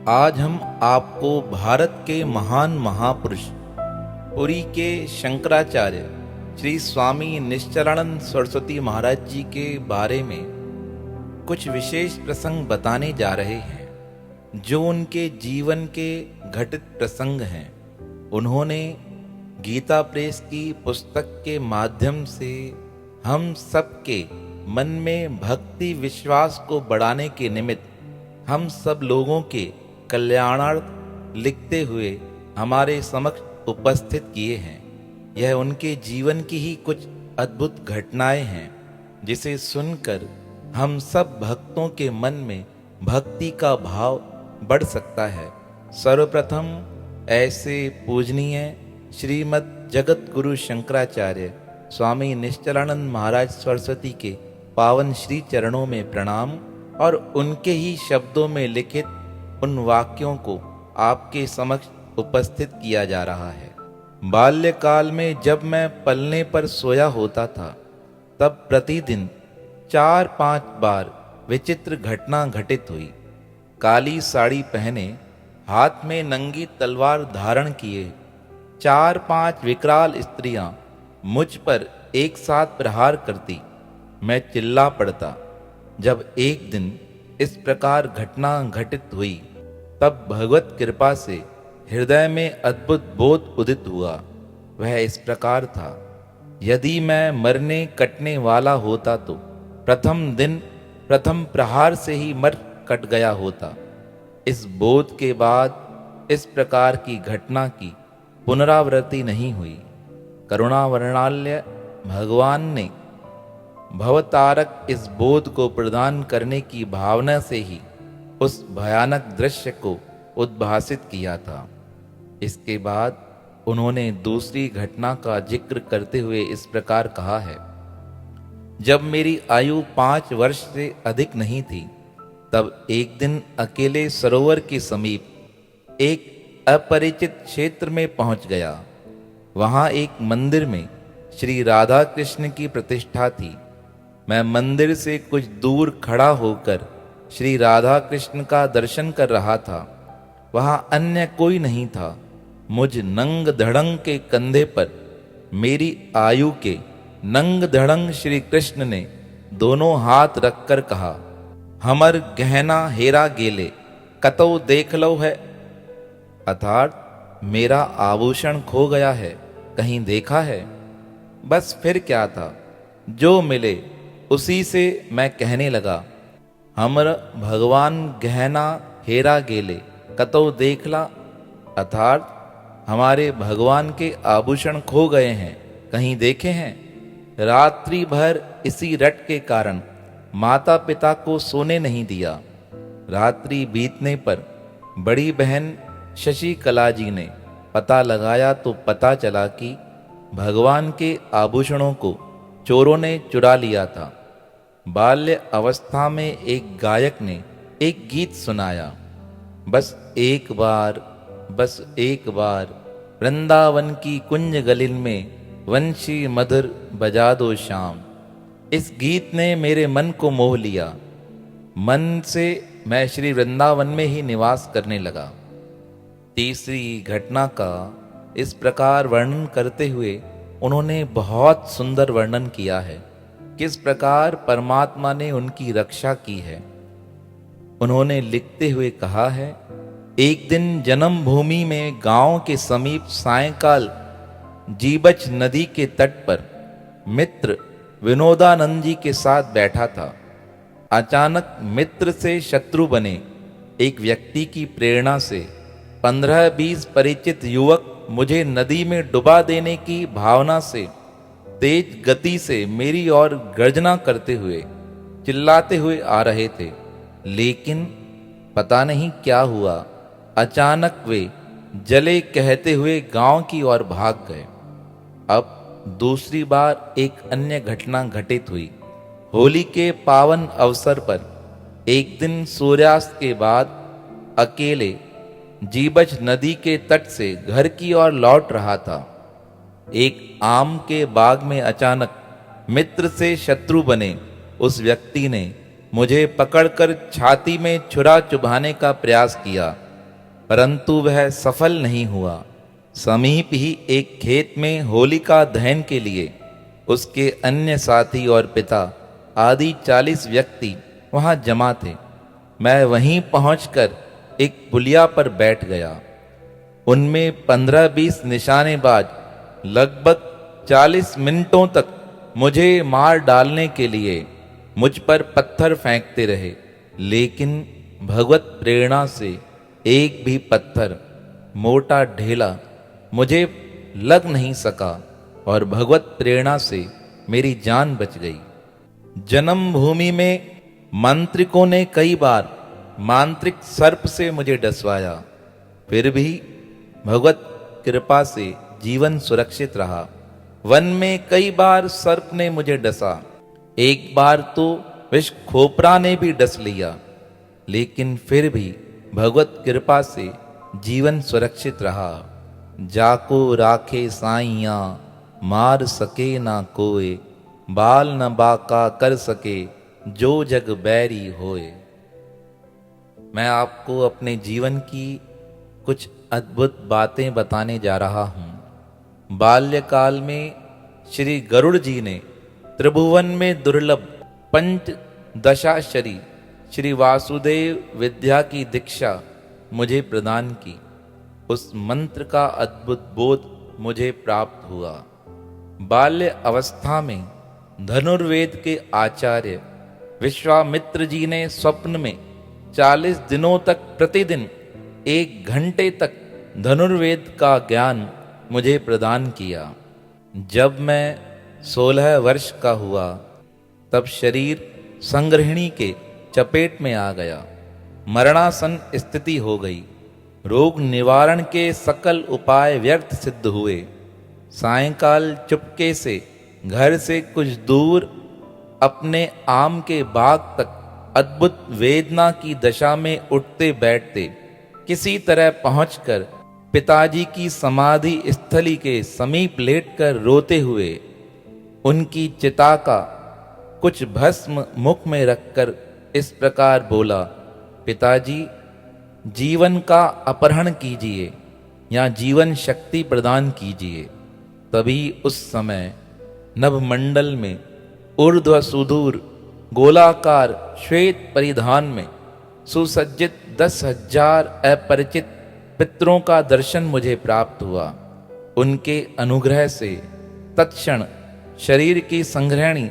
आज हम आपको भारत के महान महापुरुष पुरी के शंकराचार्य श्री स्वामी निश्चलानंद सरस्वती महाराज जी के बारे में कुछ विशेष प्रसंग बताने जा रहे हैं, जो उनके जीवन के घटित प्रसंग हैं। उन्होंने गीता प्रेस की पुस्तक के माध्यम से हम सबके मन में भक्ति विश्वास को बढ़ाने के निमित्त हम सब लोगों के कल्याणार्थ लिखते हुए हमारे समक्ष उपस्थित किए हैं। यह उनके जीवन की ही कुछ अद्भुत घटनाएं हैं, जिसे सुनकर हम सब भक्तों के मन में भक्ति का भाव बढ़ सकता है। सर्वप्रथम ऐसे पूजनीय श्रीमद् जगत गुरु शंकराचार्य स्वामी निश्चलानंद महाराज सरस्वती के पावन श्री चरणों में प्रणाम और उनके ही शब्दों में लिखित उन वाक्यों को आपके समक्ष उपस्थित किया जा रहा है। बाल्यकाल में जब मैं पलने पर सोया होता था, तब प्रतिदिन 4-5 बार विचित्र घटना घटित हुई। काली साड़ी पहने, हाथ में नंगी तलवार धारण किए 4-5 विकराल स्त्रियां मुझ पर एक साथ प्रहार करती। मैं चिल्ला पड़ता। जब एक दिन इस प्रकार घटना घटित हुई, तब भगवत कृपा से हृदय में अद्भुत बोध उदित हुआ। वह इस प्रकार था, यदि मैं मरने कटने वाला होता तो प्रथम दिन प्रथम प्रहार से ही मर कट गया होता। इस बोध के बाद इस प्रकार की घटना की पुनरावृत्ति नहीं हुई। करुणावर्णाल्य भगवान ने भवतारक इस बोध को प्रदान करने की भावना से ही उस भयानक दृश्य को उद्भासित किया था। इसके बाद उन्होंने दूसरी घटना का जिक्र करते हुए इस प्रकार कहा है, जब मेरी आयु 5 वर्ष से अधिक नहीं थी, तब एक दिन अकेले सरोवर के समीप एक अपरिचित क्षेत्र में पहुंच गया। वहां एक मंदिर में श्री राधा कृष्ण की प्रतिष्ठा थी। मैं मंदिर से कुछ दूर खड़ा होकर श्री राधा कृष्ण का दर्शन कर रहा था। वहां अन्य कोई नहीं था। मुझ नंग धड़ंग के कंधे पर मेरी आयु के नंग धड़ंग श्री कृष्ण ने दोनों हाथ रखकर कहा, हमर गहना हेरा गेले, कतो देख लो है। अर्थात मेरा आभूषण खो गया है, कहीं देखा है। बस फिर क्या था, जो मिले उसी से मैं कहने लगा, हमर भगवान गहना हेरा गेले, कतो देखला। अर्थात हमारे भगवान के आभूषण खो गए हैं, कहीं देखे हैं। रात्रि भर इसी रट के कारण माता पिता को सोने नहीं दिया। रात्रि बीतने पर बड़ी बहन शशि कला जी ने पता लगाया तो पता चला कि भगवान के आभूषणों को चोरों ने चुरा लिया था। बाल्य अवस्था में एक गायक ने एक गीत सुनाया, बस एक बार वृंदावन की कुंज गलिन में वंशी मधुर बजा दो श्याम। इस गीत ने मेरे मन को मोह लिया। मन से मैं श्री वृंदावन में ही निवास करने लगा। तीसरी घटना का इस प्रकार वर्णन करते हुए उन्होंने बहुत सुंदर वर्णन किया है, किस प्रकार परमात्मा ने उनकी रक्षा की है। उन्होंने लिखते हुए कहा है, एक दिन जन्मभूमि में गांव के समीप सायंकाल जीबच नदी के तट पर मित्र विनोदानंद जी के साथ बैठा था। अचानक मित्र से शत्रु बने एक व्यक्ति की प्रेरणा से 15-20 परिचित युवक मुझे नदी में डुबा देने की भावना से तेज गति से मेरी ओर गर्जना करते हुए चिल्लाते हुए आ रहे थे। लेकिन पता नहीं क्या हुआ, अचानक वे जले कहते हुए गांव की ओर भाग गए। अब दूसरी बार एक अन्य घटना घटित हुई। होली के पावन अवसर पर एक दिन सूर्यास्त के बाद अकेले जीबच नदी के तट से घर की ओर लौट रहा था। एक आम के बाग में अचानक मित्र से शत्रु बने उस व्यक्ति ने मुझे पकड़कर छाती में छुरा चुभाने का प्रयास किया। परंतु वह सफल नहीं हुआ। समीप ही एक खेत में होलिका दहन के लिए उसके अन्य साथी और पिता आदि 40 व्यक्ति वहां जमा थे। मैं वहीं पहुंचकर एक पुलिया पर बैठ गया। उनमें 15-20 निशानेबाज लगभग 40 मिनटों तक मुझे मार डालने के लिए मुझ पर पत्थर फेंकते रहे, लेकिन भगवत प्रेरणा से एक भी पत्थर, मोटा ढेला मुझे लग नहीं सका और भगवत प्रेरणा से मेरी जान बच गई। जन्मभूमि में मांत्रिकों ने कई बार मांत्रिक सर्प से मुझे डसवाया, फिर भी भगवत कृपा से जीवन सुरक्षित रहा। वन में कई बार सर्प ने मुझे डसा, एक बार तो विष खोपरा ने भी डस लिया, लेकिन फिर भी भगवत कृपा से जीवन सुरक्षित रहा। जाको राखे साइया मार सके ना कोय, बाल न बाका कर सके जो जग बैरी होए। मैं आपको अपने जीवन की कुछ अद्भुत बातें बताने जा रहा हूँ। बाल्यकाल में श्री गरुड़ जी ने त्रिभुवन में दुर्लभ पंचदशाक्षरी श्री वासुदेव विद्या की दीक्षा मुझे प्रदान की। उस मंत्र का अद्भुत बोध मुझे प्राप्त हुआ। बाल्य अवस्था में धनुर्वेद के आचार्य विश्वामित्र जी ने स्वप्न में 40 दिनों तक प्रतिदिन 1 घंटे तक धनुर्वेद का ज्ञान मुझे प्रदान किया। जब मैं 16 वर्ष का हुआ तब शरीर संग्रहिणी के चपेट में आ गया। मरणासन स्थिति हो गई। रोग निवारण के सकल उपाय व्यर्थ सिद्ध हुए। सायंकाल चुपके से घर से कुछ दूर अपने आम के बाग तक अद्भुत वेदना की दशा में उठते बैठते किसी तरह पहुंचकर पिताजी की समाधि स्थली के समीप लेटकर रोते हुए उनकी चिता का कुछ भस्म मुख में रखकर इस प्रकार बोला, पिताजी, जीवन का अपहरण कीजिए या जीवन शक्ति प्रदान कीजिए। तभी उस समय नभमंडल में ऊर्ध्व सुदूर गोलाकार श्वेत परिधान में सुसज्जित 10,000 अपरिचित पितरों का दर्शन मुझे प्राप्त हुआ। उनके अनुग्रह से तत्क्षण शरीर की संग्रहणी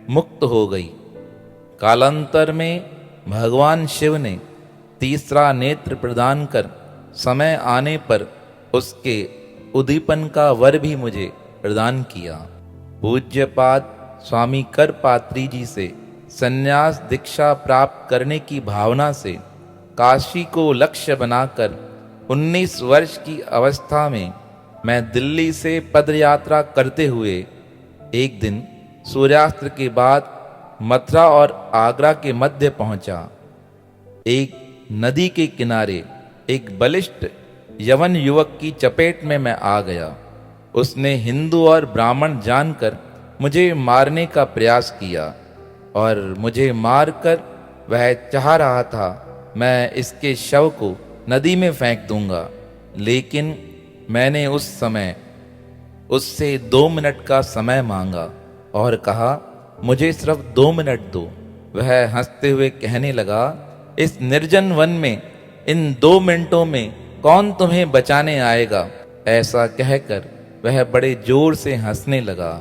मुक्त हो गई। कालांतर में भगवान शिव ने तीसरा नेत्र प्रदान कर समय आने पर उसके उद्दीपन का वर भी मुझे प्रदान किया। पूज्यपाद स्वामी करपात्री जी से संन्यास दीक्षा प्राप्त करने की भावना से काशी को लक्ष्य बनाकर 19 वर्ष की अवस्था में मैं दिल्ली से पदयात्रा करते हुए एक दिन सूर्यास्त के बाद मथुरा और आगरा के मध्य पहुंचा। एक नदी के किनारे एक बलिष्ठ यवन युवक की चपेट में मैं आ गया। उसने हिंदू और ब्राह्मण जानकर मुझे मारने का प्रयास किया और मुझे मारकर वह चाह रहा था मैं इसके शव को नदी में फेंक दूंगा, लेकिन मैंने उस समय उससे 2 मिनट का समय मांगा और कहा, मुझे सिर्फ 2 मिनट दो। वह हंसते हुए कहने लगा, इस निर्जन वन में इन 2 मिनटों में कौन तुम्हें बचाने आएगा। ऐसा कहकर वह बड़े जोर से हंसने लगा।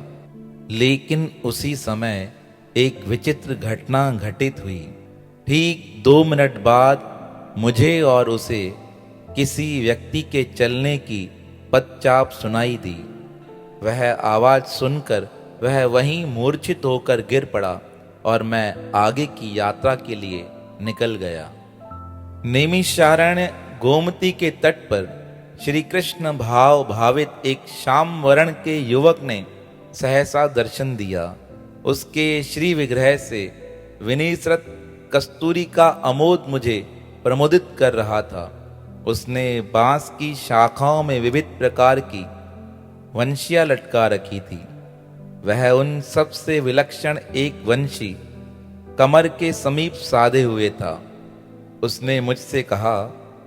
लेकिन उसी समय एक विचित्र घटना घटित हुई। ठीक 2 मिनट बाद मुझे और उसे किसी व्यक्ति के चलने की पदचाप सुनाई दी। वह आवाज सुनकर वह वहीं मूर्छित होकर गिर पड़ा और मैं आगे की यात्रा के लिए निकल गया। नैमिषारण्य गोमती के तट पर श्री कृष्ण भाव भावित एक श्याम वर्ण के युवक ने सहसा दर्शन दिया। उसके श्री विग्रह से विनिसृत कस्तूरी का अमोद मुझे प्रमोदित कर रहा था। उसने बांस की शाखाओं में विविध प्रकार की वंशियां लटका रखी थी। वह उन सबसे विलक्षण एक वंशी कमर के समीप साधे हुए था। उसने मुझसे कहा,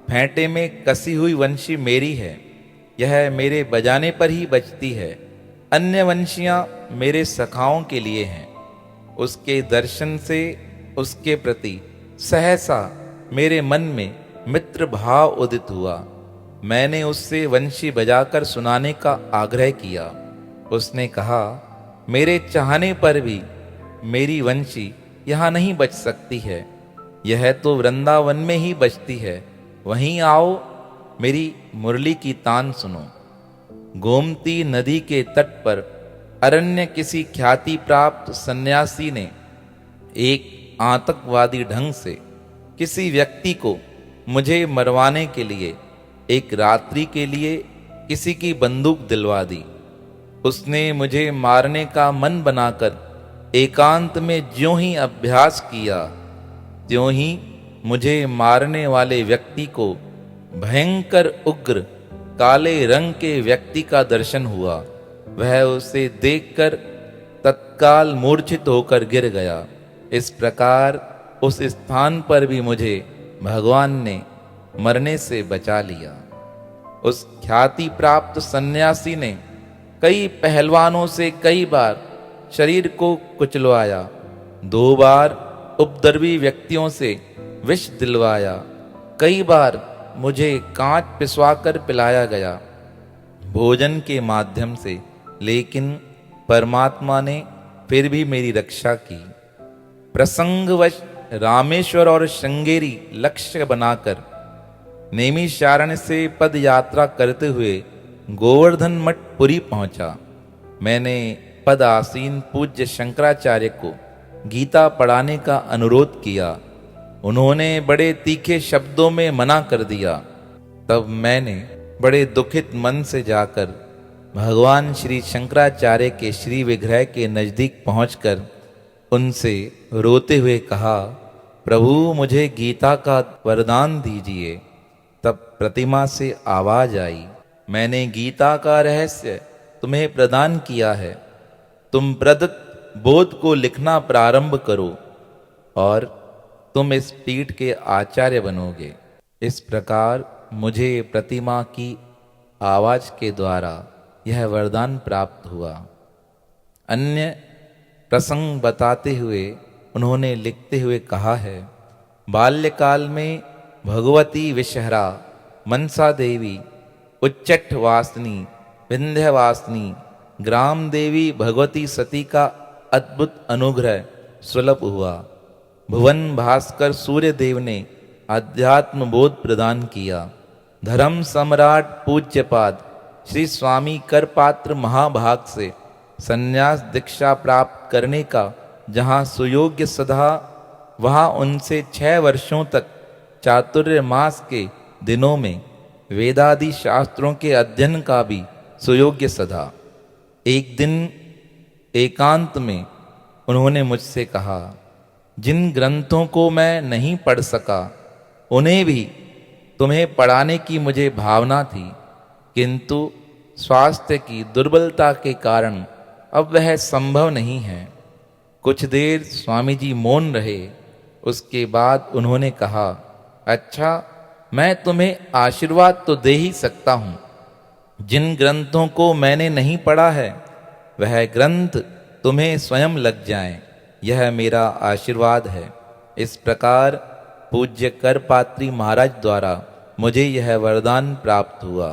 फेंटे में कसी हुई वंशी मेरी है, यह मेरे बजाने पर ही बजती है। अन्य वंशियां मेरे सखाओं के लिए हैं। उसके दर्शन से उसके प्रति सहसा मेरे मन में मित्र भाव उदित हुआ। मैंने उससे वंशी बजाकर सुनाने का आग्रह किया। उसने कहा, मेरे चाहने पर भी मेरी वंशी यहाँ नहीं बज सकती है, यह तो वृंदावन में ही बजती है। वहीं आओ, मेरी मुरली की तान सुनो। गोमती नदी के तट पर अरण्य किसी ख्याति प्राप्त सन्यासी ने एक आतंकवादी ढंग से किसी व्यक्ति को मुझे मरवाने के लिए एक रात्रि के लिए किसी की बंदूक दिलवा दी। उसने मुझे मारने का मन बनाकर एकांत में ज्यों ही अभ्यास किया, त्यों ही मुझे मारने वाले व्यक्ति को भयंकर उग्र काले रंग के व्यक्ति का दर्शन हुआ। वह उसे देखकर तत्काल मूर्छित होकर गिर गया। इस प्रकार उस स्थान पर भी मुझे भगवान ने मरने से बचा लिया। उस ख्याति प्राप्त सन्यासी ने कई पहलवानों से कई बार शरीर को कुचलवाया, 2 बार उपद्रवी व्यक्तियों से विष दिलवाया, कई बार मुझे कांच पिसवाकर पिलाया गया भोजन के माध्यम से, लेकिन परमात्मा ने फिर भी मेरी रक्षा की। प्रसंगवश रामेश्वर और श्रृंगेरी लक्ष्य बनाकर नैमिषारण्य से पद यात्रा करते हुए गोवर्धन मठ पुरी पहुंचा। मैंने पद आसीन पूज्य शंकराचार्य को गीता पढ़ाने का अनुरोध किया। उन्होंने बड़े तीखे शब्दों में मना कर दिया। तब मैंने बड़े दुखित मन से जाकर भगवान श्री शंकराचार्य के श्री विग्रह के नजदीक पहुंचकर उनसे रोते हुए कहा, प्रभु मुझे गीता का वरदान दीजिए। तब प्रतिमा से आवाज आई, मैंने गीता का रहस्य तुम्हें प्रदान किया है, तुम प्रदत्त बोध को लिखना प्रारंभ करो और तुम इस पीठ के आचार्य बनोगे। इस प्रकार मुझे प्रतिमा की आवाज के द्वारा यह वरदान प्राप्त हुआ। अन्य प्रसंग बताते हुए उन्होंने लिखते हुए कहा है, बाल्यकाल में भगवती विषहरा, मनसा देवी, उच्चट वासनी, विंध्यवासिनी, ग्राम देवी भगवती सती का अद्भुत अनुग्रह सुलभ हुआ। भुवन भास्कर सूर्य देव ने आध्यात्म बोध प्रदान किया। धर्म सम्राट पूज्यपाद श्री स्वामी करपात्र महाभाग से संन्यास दीक्षा प्राप्त करने का जहाँ सुयोग्य सदा, वहाँ उनसे 6 वर्षों तक चातुर्य मास के दिनों में वेदादि शास्त्रों के अध्ययन का भी सुयोग्य सदा। एक दिन एकांत में उन्होंने मुझसे कहा, जिन ग्रंथों को मैं नहीं पढ़ सका उन्हें भी तुम्हें पढ़ाने की मुझे भावना थी, किंतु स्वास्थ्य की दुर्बलता के कारण अब वह संभव नहीं है। कुछ देर स्वामी जी मौन रहे। उसके बाद उन्होंने कहा, अच्छा, मैं तुम्हें आशीर्वाद तो दे ही सकता हूँ। जिन ग्रंथों को मैंने नहीं पढ़ा है वह ग्रंथ तुम्हें स्वयं लग जाएं, यह मेरा आशीर्वाद है। इस प्रकार पूज्य करपात्री महाराज द्वारा मुझे यह वरदान प्राप्त हुआ।